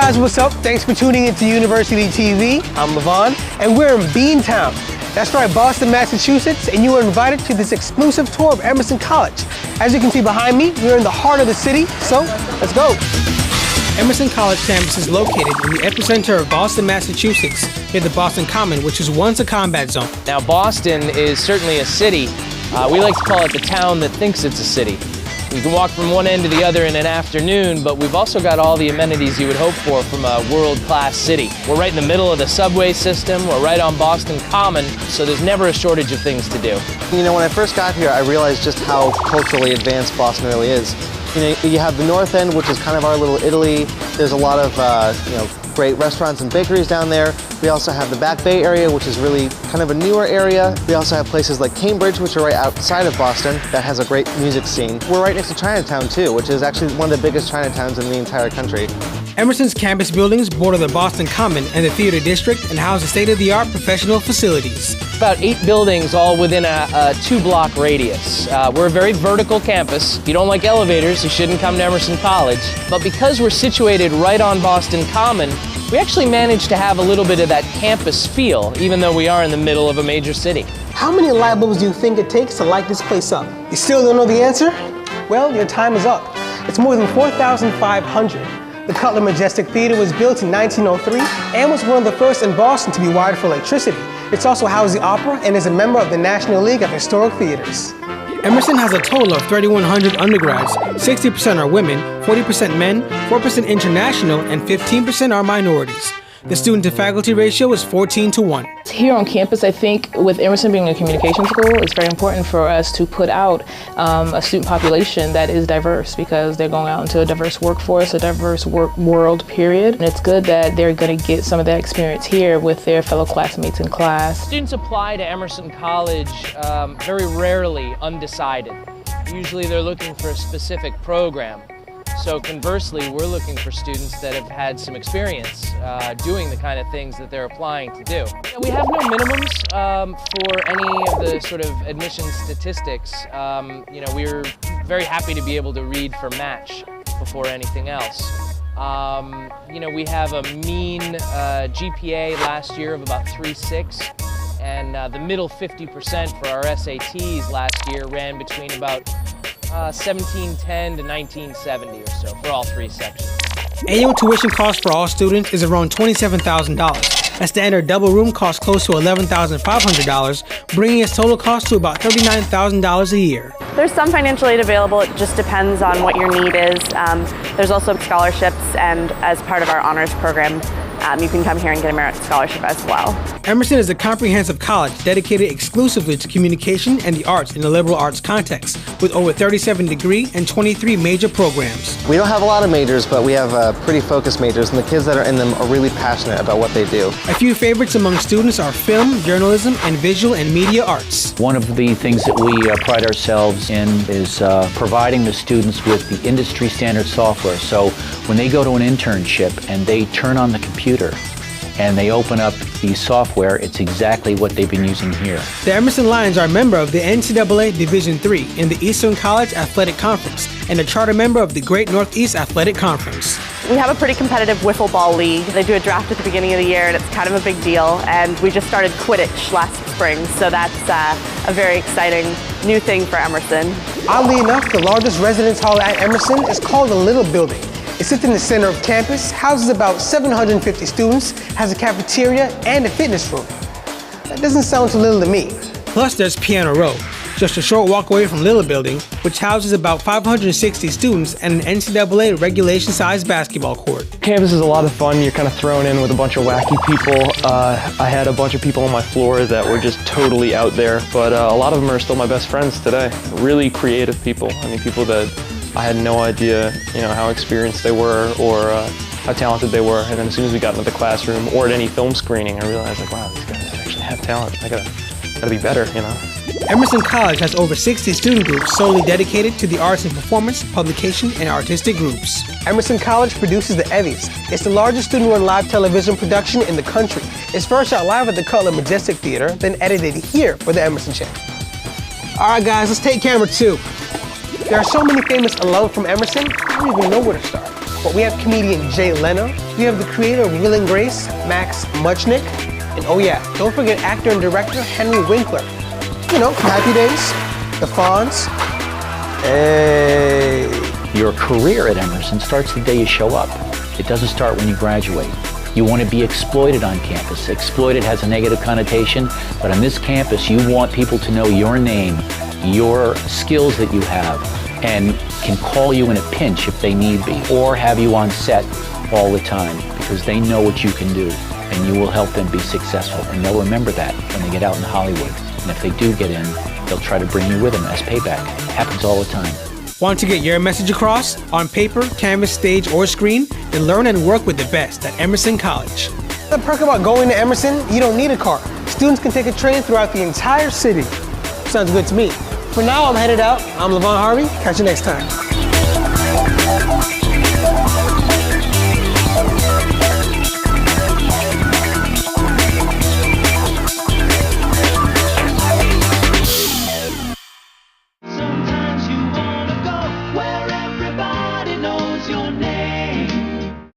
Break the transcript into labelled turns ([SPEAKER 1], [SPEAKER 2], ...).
[SPEAKER 1] guys, what's up? Thanks for tuning into University TV. I'm Levon, and we're in Beantown. That's right, Boston, Massachusetts, and you are invited to this exclusive tour of Emerson College. As you can see behind me, we're in the heart of the city, so let's go. Emerson College campus is located in the epicenter of Boston, Massachusetts, near the Boston Common, which was once a combat zone.
[SPEAKER 2] Now, Boston is certainly a city. We like to call it the town that thinks it's a city. You can walk from one end to the other in an afternoon, but we've also got all the amenities you would hope for from a world-class city. We're right in the middle of the subway system, we're right on Boston Common, so there's never a shortage of things to do.
[SPEAKER 3] You know, when I first got here, I realized just how culturally advanced Boston really is. You know, you have the North End, which is kind of our little Italy. There's a lot of, great restaurants and bakeries down there. We also have the Back Bay area, which is really kind of a newer area. We also have places like Cambridge, which are right outside of Boston, that has a great music scene. We're right next to Chinatown too, which is actually one of the biggest Chinatowns in the entire country.
[SPEAKER 1] Emerson's campus buildings border the Boston Common and the Theater District and house state-of-the-art professional facilities.
[SPEAKER 2] About 8 buildings all within a 2-block radius. We're a very vertical campus. If you don't like elevators, you shouldn't come to Emerson College. But because we're situated right on Boston Common, we actually managed to have a little bit of that campus feel, even though we are in the middle of a major city.
[SPEAKER 1] How many light bulbs do you think it takes to light this place up? You still don't know the answer? Well, your time is up. It's more than 4,500. The Cutler Majestic Theater was built in 1903 and was one of the first in Boston to be wired for electricity. It's also housed the opera and is a member of the National League of Historic Theaters. Emerson has a total of 3,100 undergrads. 60% are women, 40% men, 4% international, and 15% are minorities. The student-to-faculty ratio is 14:1.
[SPEAKER 4] Here on campus, I think with Emerson being a communication school, it's very important for us to put out a student population that is diverse because they're going out into a diverse workforce, a diverse world, period. And it's good that they're going to get some of that experience here with their fellow classmates in class.
[SPEAKER 2] Students apply to Emerson College very rarely undecided. Usually they're looking for a specific program. So conversely, we're looking for students that have had some experience doing the kind of things that they're applying to do. We have no minimums for any of the sort of admission statistics. We're very happy to be able to read for match before anything else. We have a mean GPA last year of about 3.6, and the middle 50% for our SATs last year ran between about 1710 to 1970 or so for all 3 sections.
[SPEAKER 1] Annual tuition cost for all students is around $27,000. A standard double room costs close to $11,500, bringing its total cost to about $39,000 a year.
[SPEAKER 5] There's some financial aid available. It just depends on what your need is. There's also scholarships, and as part of our honors program, you can come here and get a merit scholarship as well.
[SPEAKER 1] Emerson is a comprehensive college dedicated exclusively to communication and the arts in the liberal arts context, with over 37 degree and 23 major programs.
[SPEAKER 3] We don't have a lot of majors, but we have pretty focused majors, and the kids that are in them are really passionate about what they do.
[SPEAKER 1] A few favorites among students are film, journalism, and visual and media arts.
[SPEAKER 6] One of the things that we pride ourselves in is providing the students with the industry standard software. So when they go to an internship and they turn on the computer and they open up the software, it's exactly what they've been using here.
[SPEAKER 1] The Emerson Lions are a member of the NCAA Division III in the Eastern College Athletic Conference and a charter member of the Great Northeast Athletic Conference.
[SPEAKER 5] We have a pretty competitive wiffle ball league. They do a draft at the beginning of the year, and it's kind of a big deal. And we just started Quidditch last spring, so that's a very exciting new thing for Emerson.
[SPEAKER 1] Oddly enough, the largest residence hall at Emerson is called the Little Building. It sits in the center of campus, houses about 750 students, has a cafeteria, and a fitness room. That doesn't sound too little to me. Plus, there's Piano Row, just a short walk away from Little Building, which houses about 560 students and an NCAA regulation-sized basketball court.
[SPEAKER 7] Campus is a lot of fun. You're kind of thrown in with a bunch of wacky people. I had a bunch of people on my floor that were just totally out there, but a lot of them are still my best friends today. Really creative people. I mean, people that I had no idea, how experienced they were or how talented they were. And then as soon as we got into the classroom or at any film screening, I realized, wow, these guys actually have talent. I gotta be better,
[SPEAKER 1] Emerson College has over 60 student groups solely dedicated to the arts and performance, publication, and artistic groups. Emerson College produces the Evvies. It's the largest student-run live television production in the country. It's first shot live at the Cutler Majestic Theater, then edited here for the Emerson Channel. All right, guys, let's take camera 2. There are so many famous alum from Emerson, I don't even know where to start. But we have comedian Jay Leno, we have the creator of Will and Grace, Max Muchnick, and oh yeah, don't forget actor and director Henry Winkler. You know, Happy Days, The Fonz. Hey.
[SPEAKER 6] Your career at Emerson starts the day you show up. It doesn't start when you graduate. You want to be exploited on campus. Exploited has a negative connotation, but on this campus, you want people to know your name, your skills that you have, and can call you in a pinch if they need be, or have you on set all the time, because they know what you can do, and you will help them be successful. And they'll remember that when they get out in Hollywood. And if they do get in, they'll try to bring you with them as payback. It happens all the time.
[SPEAKER 1] Want to get your message across on paper, canvas, stage, or screen? Then learn and work with the best at Emerson College. The perk about going to Emerson, you don't need a car. Students can take a train throughout the entire city. Sounds good to me. For now, I'm headed out. I'm Levon Harvey. Catch you next time.